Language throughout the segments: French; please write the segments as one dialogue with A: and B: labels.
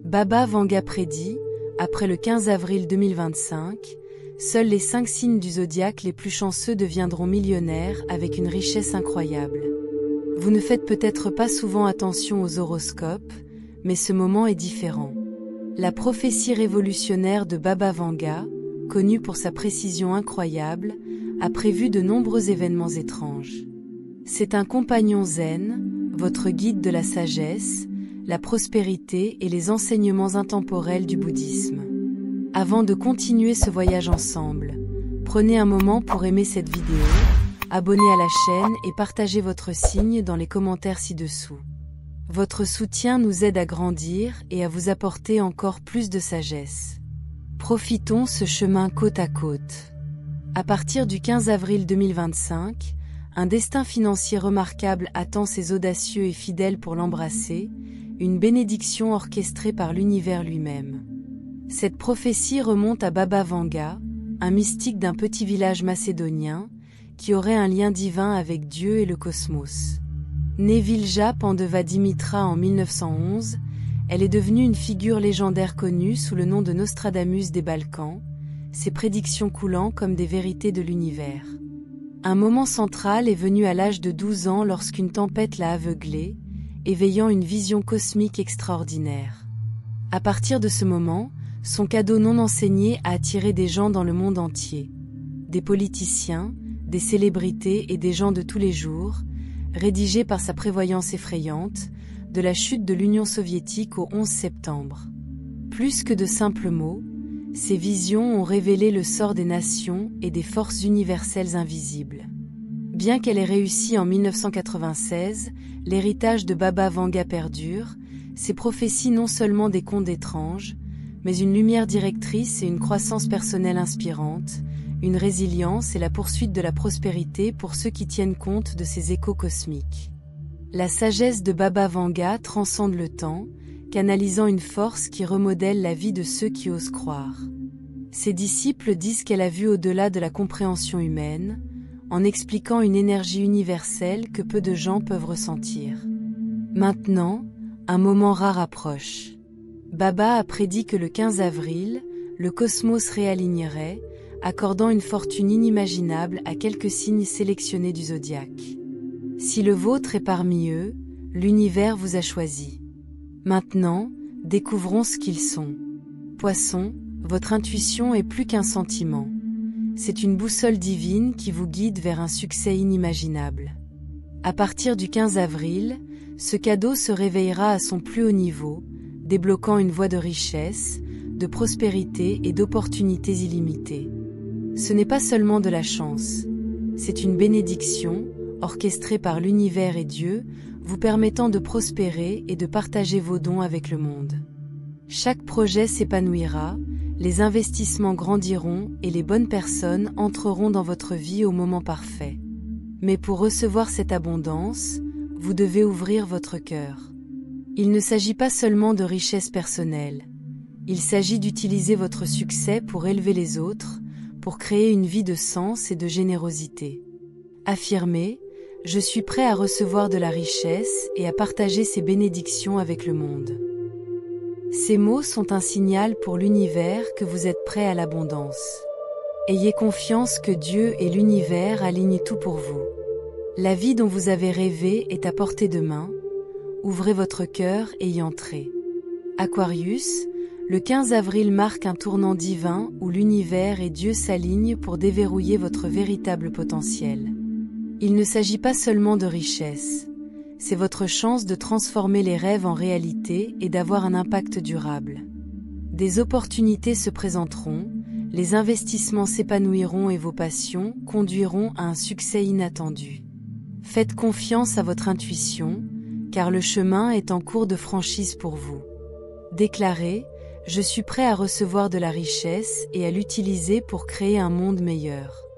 A: Baba Vanga prédit, après le 15 avril 2025, seuls les 5 signes du zodiaque les plus chanceux deviendront millionnaires avec une richesse incroyable. Vous ne faites peut-être pas souvent attention aux horoscopes, mais ce moment est différent. La prophétie révolutionnaire de Baba Vanga, connue pour sa précision incroyable, a prévu de nombreux événements étranges. C'est un compagnon zen, votre guide de la sagesse, la prospérité et les enseignements intemporels du bouddhisme. Avant de continuer ce voyage ensemble, prenez un moment pour aimer cette vidéo, abonner à la chaîne et partager votre signe dans les commentaires ci-dessous. Votre soutien nous aide à grandir et à vous apporter encore plus de sagesse. Profitons ce chemin côte à côte. À partir du 15 avril 2025, un destin financier remarquable attend ses audacieux et fidèles pour l'embrasser, une bénédiction orchestrée par l'univers lui-même. Cette prophétie remonte à Baba Vanga, un mystique d'un petit village macédonien, qui aurait un lien divin avec Dieu et le cosmos. Née Vilja Pandeva Dimitra en 1911, elle est devenue une figure légendaire connue sous le nom de Nostradamus des Balkans, ses prédictions coulant comme des vérités de l'univers. Un moment central est venu à l'âge de 12 ans lorsqu'une tempête l'a aveuglée, éveillant une vision cosmique extraordinaire. À partir de ce moment, son cadeau non enseigné a attiré des gens dans le monde entier. Des politiciens, des célébrités et des gens de tous les jours, rédigés par sa prévoyance effrayante, de la chute de l'Union soviétique au 11 septembre. Plus que de simples mots, ces visions ont révélé le sort des nations et des forces universelles invisibles. Bien qu'elle ait réussi en 1996, l'héritage de Baba Vanga perdure, ses prophéties non seulement des contes étranges, mais une lumière directrice et une croissance personnelle inspirante, une résilience et la poursuite de la prospérité pour ceux qui tiennent compte de ces échos cosmiques. La sagesse de Baba Vanga transcende le temps, canalisant une force qui remodèle la vie de ceux qui osent croire. Ses disciples disent qu'elle a vu au-delà de la compréhension humaine, en expliquant une énergie universelle que peu de gens peuvent ressentir. Maintenant, un moment rare approche. Baba a prédit que le 15 avril, le cosmos réalignerait, accordant une fortune inimaginable à quelques signes sélectionnés du zodiaque. Si le vôtre est parmi eux, l'univers vous a choisi. Maintenant, découvrons ce qu'ils sont. Poisson, votre intuition est plus qu'un sentiment. C'est une boussole divine qui vous guide vers un succès inimaginable. À partir du 15 avril, ce cadeau se réveillera à son plus haut niveau, débloquant une voie de richesse, de prospérité et d'opportunités illimitées. Ce n'est pas seulement de la chance, c'est une bénédiction, orchestrée par l'univers et Dieu, vous permettant de prospérer et de partager vos dons avec le monde. Chaque projet s'épanouira, les investissements grandiront et les bonnes personnes entreront dans votre vie au moment parfait. Mais pour recevoir cette abondance, vous devez ouvrir votre cœur. Il ne s'agit pas seulement de richesse personnelle. Il s'agit d'utiliser votre succès pour élever les autres, pour créer une vie de sens et de générosité. Affirmez, je suis prêt à recevoir de la richesse et à partager ces bénédictions avec le monde. Ces mots sont un signal pour l'univers que vous êtes prêt à l'abondance. Ayez confiance que Dieu et l'univers alignent tout pour vous. La vie dont vous avez rêvé est à portée de main. Ouvrez votre cœur et y entrez. Aquarius, le 15 avril marque un tournant divin où l'univers et Dieu s'alignent pour déverrouiller votre véritable potentiel. Il ne s'agit pas seulement de richesse, c'est votre chance de transformer les rêves en réalité et d'avoir un impact durable. Des opportunités se présenteront, les investissements s'épanouiront et vos passions conduiront à un succès inattendu. Faites confiance à votre intuition, car le chemin est en cours de franchise pour vous. Déclarez, je suis prêt à recevoir de la richesse et à l'utiliser pour créer un monde meilleur.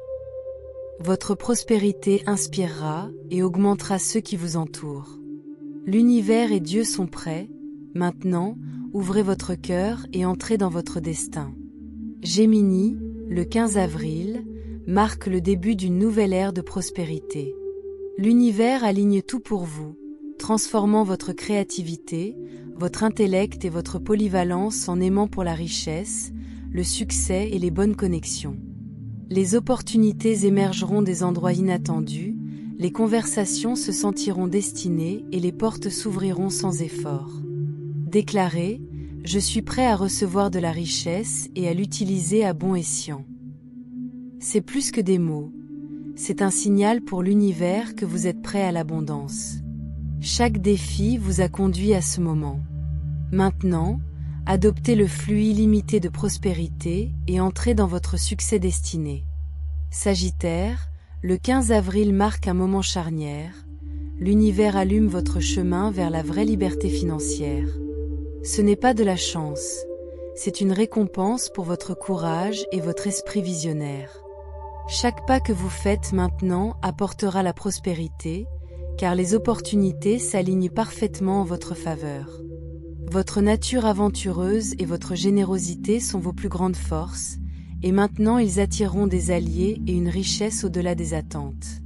A: Votre prospérité inspirera et augmentera ceux qui vous entourent. L'univers et Dieu sont prêts, maintenant, ouvrez votre cœur et entrez dans votre destin. Gémini, le 15 avril, marque le début d'une nouvelle ère de prospérité. L'univers aligne tout pour vous, transformant votre créativité, votre intellect et votre polyvalence en aimant pour la richesse, le succès et les bonnes connexions. Les opportunités émergeront des endroits inattendus, les conversations se sentiront destinées et les portes s'ouvriront sans effort. Déclarez, je suis prêt à recevoir de la richesse et à l'utiliser à bon escient. C'est plus que des mots. C'est un signal pour l'univers que vous êtes prêt à l'abondance. Chaque défi vous a conduit à ce moment. Maintenant, adoptez le flux illimité de prospérité et entrez dans votre succès destiné. Sagittaire, le 15 avril marque un moment charnière. L'univers allume votre chemin vers la vraie liberté financière. Ce n'est pas de la chance, c'est une récompense pour votre courage et votre esprit visionnaire. Chaque pas que vous faites maintenant apportera la prospérité, car les opportunités s'alignent parfaitement en votre faveur. Votre nature aventureuse et votre générosité sont vos plus grandes forces, et maintenant ils attireront des alliés et une richesse au-delà des attentes.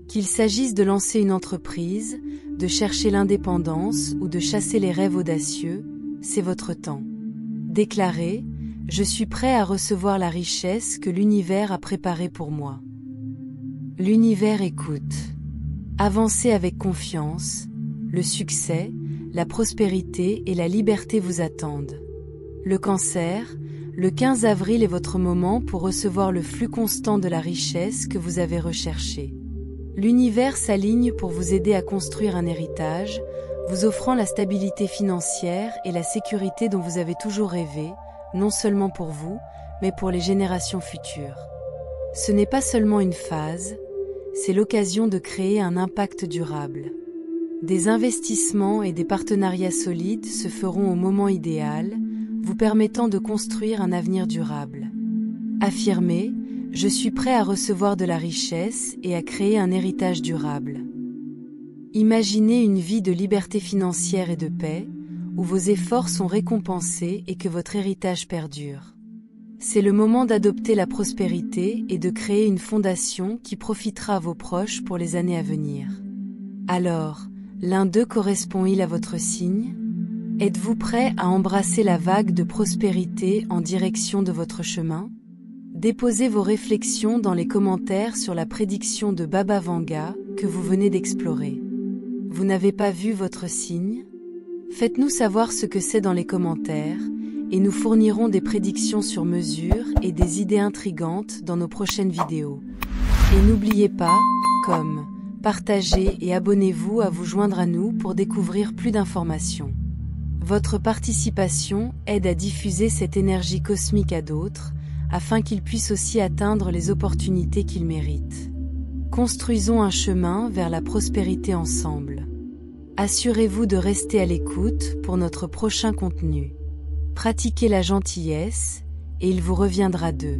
A: Qu'il s'agisse de lancer une entreprise, de chercher l'indépendance ou de chasser les rêves audacieux, c'est votre temps. Déclarez, je suis prêt à recevoir la richesse que l'univers a préparée pour moi. L'univers écoute. Avancez avec confiance, le succès, la prospérité et la liberté vous attendent. Le Cancer, le 15 avril est votre moment pour recevoir le flux constant de la richesse que vous avez recherché. L'univers s'aligne pour vous aider à construire un héritage, vous offrant la stabilité financière et la sécurité dont vous avez toujours rêvé, non seulement pour vous, mais pour les générations futures. Ce n'est pas seulement une phase, c'est l'occasion de créer un impact durable. Des investissements et des partenariats solides se feront au moment idéal, vous permettant de construire un avenir durable. Affirmez, je suis prêt à recevoir de la richesse et à créer un héritage durable. Imaginez une vie de liberté financière et de paix, où vos efforts sont récompensés et que votre héritage perdure. C'est le moment d'adopter la prospérité et de créer une fondation qui profitera à vos proches pour les années à venir. Alors, l'un d'eux correspond-il à votre signe? Êtes-vous prêt à embrasser la vague de prospérité en direction de votre chemin? Déposez vos réflexions dans les commentaires sur la prédiction de Baba Vanga que vous venez d'explorer. Vous n'avez pas vu votre signe? Faites-nous savoir ce que c'est dans les commentaires, et nous fournirons des prédictions sur mesure et des idées intrigantes dans nos prochaines vidéos. Et n'oubliez pas, partagez et abonnez-vous à vous joindre à nous pour découvrir plus d'informations. Votre participation aide à diffuser cette énergie cosmique à d'autres, afin qu'ils puissent aussi atteindre les opportunités qu'ils méritent. Construisons un chemin vers la prospérité ensemble. Assurez-vous de rester à l'écoute pour notre prochain contenu. Pratiquez la gentillesse, et il vous reviendra d'eux.